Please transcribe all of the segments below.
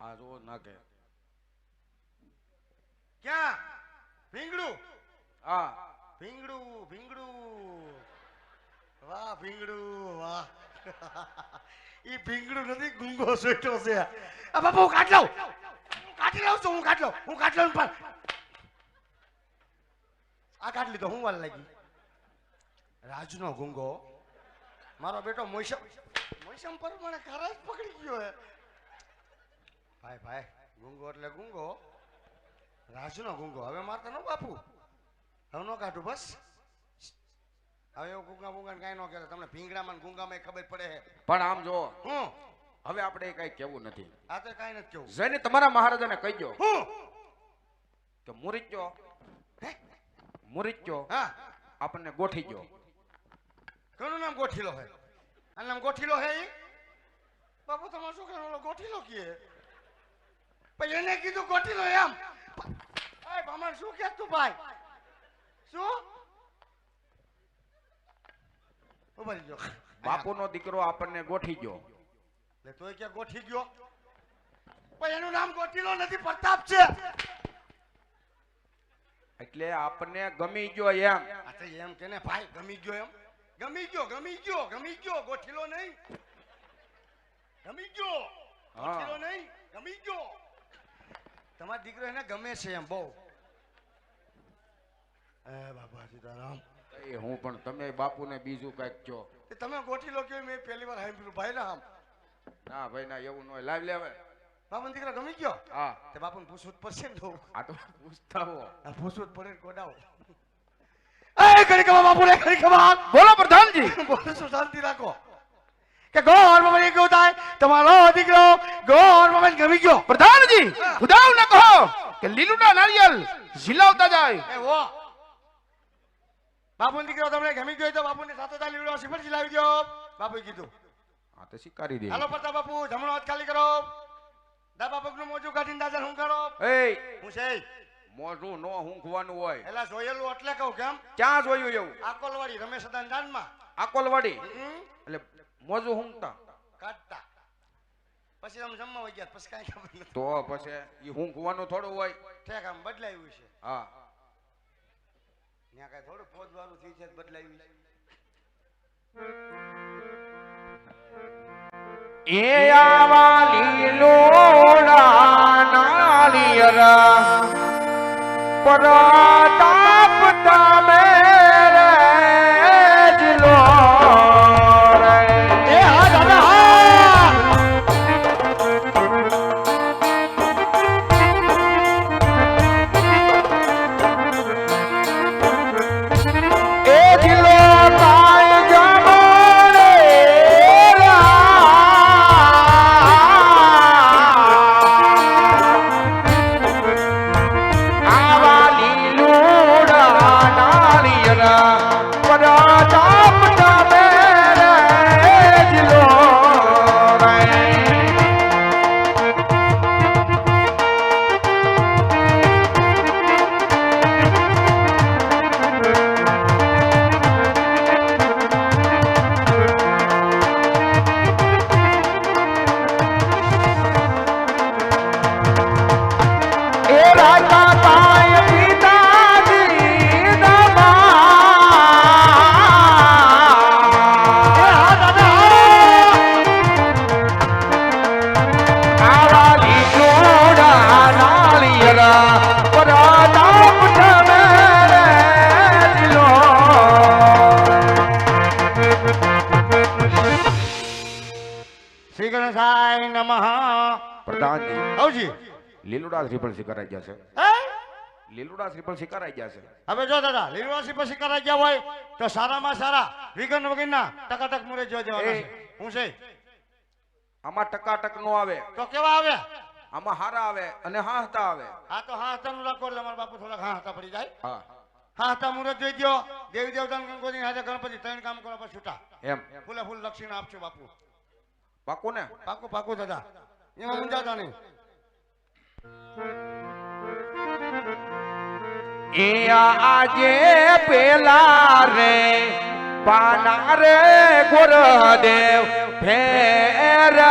આ જો નાકે ક્યાં ભીંગડું હા ભીંગડું ભીંગડું વાહ ભીંગડું વાહ ઈ ભીંગડું નથી ગુંગો સોટો છે આ બાપા હું કાઢ લઉં છું હું કાઢ લઉં પણ આ કાઢ લીધો હું વાર લાગી રાજનો ગુંગો મારો બેટો મોસમ પ્રમાણે ખરા જ પકડી ગયો હે ભાઈ ભાઈ ગુંગો એટલે ગુંગો રાજનો ગુંગો હવે મારતા ન બાપુ હવે ન કાઢું બસ હવે એવું ગુંગા ગુંગા કઈ ન કરે તમને ભીંગડામાં ગુંગામાં ખબર પડે છે પણ આમ જો હું હવે આપણે કઈ કેવું નથી આ તો કઈ નથી કેવું જઈને તમારા મહારાજાને કહીજો હું કે મુરીચ્યો હા આપણને ગોઠી ગયો કોનું નામ ગોઠીલો હે આ નામ ગોઠીલો હે ઈ બાપુ તમારો છોકરાનો ગોઠીલો કીએ પછી એને કીધું ગોઠીલો એમ એ ભમણ શું કે તું ભાઈ શું ઉભા ગયો બાપુનો દીકરો આપણને ગોઠી ગયો લે તોય કે ગોઠી ગયો પણ એનું નામ ગોઠીલો નથી પ્રતાપ છે એટલે આપણને ગમી ગયો એમ આ તો એમ કે ને ભાઈ ગમી ગયો ગોઠીલો નહીં ગમી ગયો ગોઠીલો નહીં ગમી ગયો તમારો દીકરો એને ગમે છે એમ બહુ એ બાબા સીતારામ એ હું પણ તમે બાપુને બીજું કઈક કહો તમે ગોઠીલો કયો મેં પહેલી વાર સાંભળ્યું ભાઈ ના ના ભાઈ ના એવું ન હોય લાવી લેવે બાપુ દીકરા ગમી ગયો હા તે બાપુને પૂછવું જ પડશે ને તો આ તો પૂછતા હો આ પૂછવું જ પડે ને કોડાવો એ ઘડી કમા બાપુ રે ઘડી કમા બોલો પ્રધાનજી બોલો શું શાંતિ રાખો કે ગોર બાબા એ કેવું થાય તમારો દીકરો ગોર બાબા ગમી ગયો પ્રધાનજી ઉદાવ ન કહો કે લીલુડા નારિયેલ ઝીલાવતા જાય એ વો બાપુ દીકરો તમને ગમી ગયો તો બાપુને સાથે તા લીલુડા સિફર ઝીલાવી દો બાપુએ કીધું હા તો શિકારી દે હાલો પ્રતાપ બાપુ જમણો હાથ ખાલી કરો દાબા પગનું મોજું કાઢીને દાદા હું કરો એ હું છે મોઢું નો ઊંઘવાનું હોય એલા જોયેલું એટલે કહું કેમ ક્યાં જોયું એવું આકોલવાડી રમેશ દાન દાનમાં આકોલવાડી એટલે મોજું ઊંઘતા કાઢતા પછી તમે જમવા વઈ ગયા પછી કાંઈ ખબર નથી તો પછી ઈ ઊંઘવાનું થોડું હોય ઠેક આમ બદલાયું છે હા ત્યાં કાંઈ થોડું ફોજવાનું થઈ છે બદલાયું એ આવા લીલોડા નાળિયેરા પ્રતાપ તમે રેજલો રે એ હા દાદા હા એ જિલ્લો કાય જમણે આવા લીલુડા નાળિયેરા પ્રતાપ તમે રેજલો રે એ રાજા કાય પિતાજી દમા એ હા દાદા આવા લીલોડા નાળિયેરા પ્રતાપ તમે રેજલો શ્રી ગણેશાય નમઃ પ્રધાનજી આવજી લીલુડા શ્રીફળ શિકારાઈ ગયા છે હે લીલુડા શ્રીફળ શિકારાઈ ગયા છે હવે જો દાદા લીલવાસી પછી કરાઈ ગયા હોય તો સારામાં સારા વિઘન વગરના ટકાટક મુરે જો દેવાના છે હું છે આમાં ટકાટક નો આવે તો કેવા આવે આમાં હારા આવે અને હાહતા આવે આ તો હા હતાનું રાખો એટલે અમારા બાપુ થોડા હા હતા પડી જાય હા હા હતા મુરત જોઈ દો દેવી દેવતાનું ગણપતિ હાજર ગણપતિ ત્રણ કામ કરવા પર છૂટા એમ ફૂલે ફૂલ દક્ષિણા આપજો બાપુ પાકું ને પાકું પાકું દાદા એમાં મૂંઝાતા નહીં એ આજે પેલા રે પાના રે ગુરુદેવ ફેરવે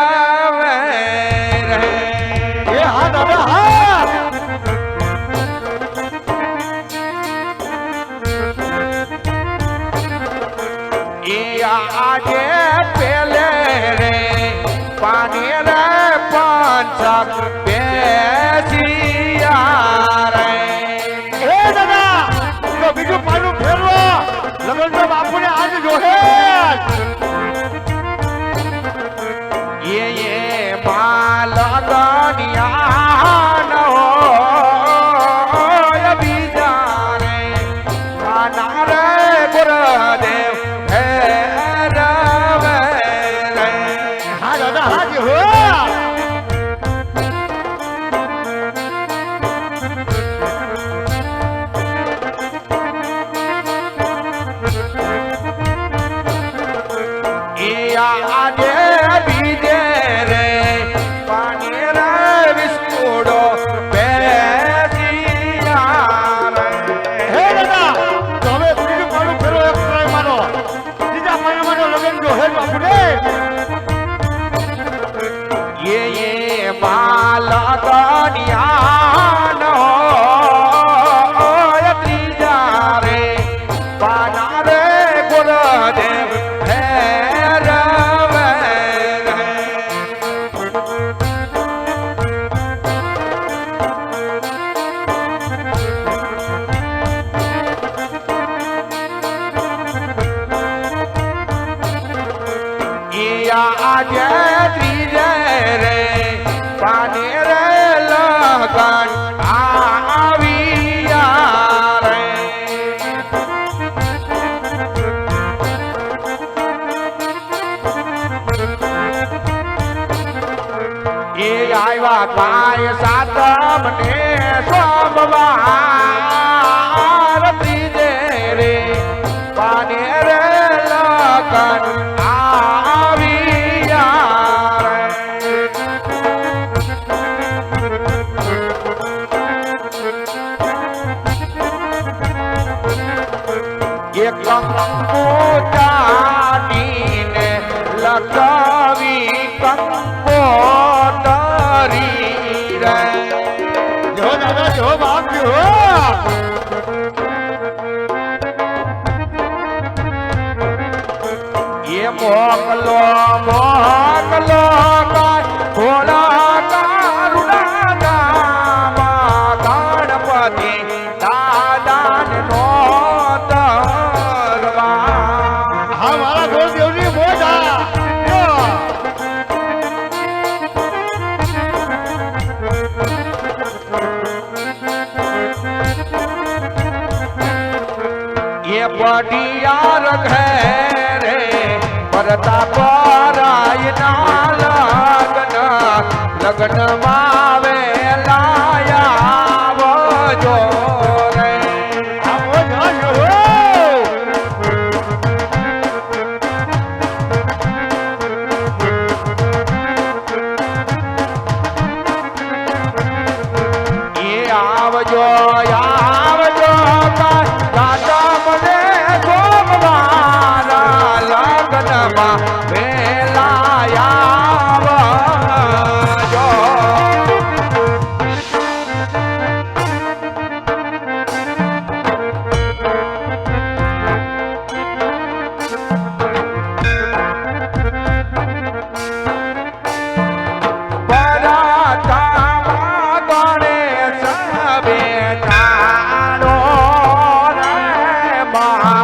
રે રે પાંચક બેસિયા રે એ દાદા તો બીજું પાનું ફેરવો લગન તો બાપુને આજ જોહે એ માલગનિયા ન હોય બીજા રે કાના રે ગુરુદેવ હે રવે રે હા દાદા હાજી હો આજે બીજે રે પાણી રે વિસ્કુડો બેસિયા રે હે દાદા તો હવે બીજું પાનું ફેરવો એક ટ્રાય મારો બીજા પાના મારો લગન જોહે બાપુને એ માલગનિયા ન હોય ત્રીજા રે પાના રે ગુરુદેવ હે રવે રે આજે ત્રીજે રે પાને રે લગન આવ્યા રે એ આવ્યા કાય સાતમ ને સોમવાર ત્રીજે રે પાને રે લગન આવ્યા રે એક કંકુ ચાટીને લગાવી કંકોતરી રે જો દાદા જો બાપ જો એ મોકલો મોકલો ભોળા કારુણા ગામા ગણપતિ દાદાને નો તરવા હા મારા ગોળદેવની મોઢા જો એ પડિયાર ઘેરે પરતા પરાય ના લગ્ન લગ્નમાં વેલાયા આવજો રે આવો જાજો એ આવજો આવજો દાદા મને સોમવારા લગ્નમાં વેલાયા આવજો બરાતામાં ગણેશ બેઠાનો રે મા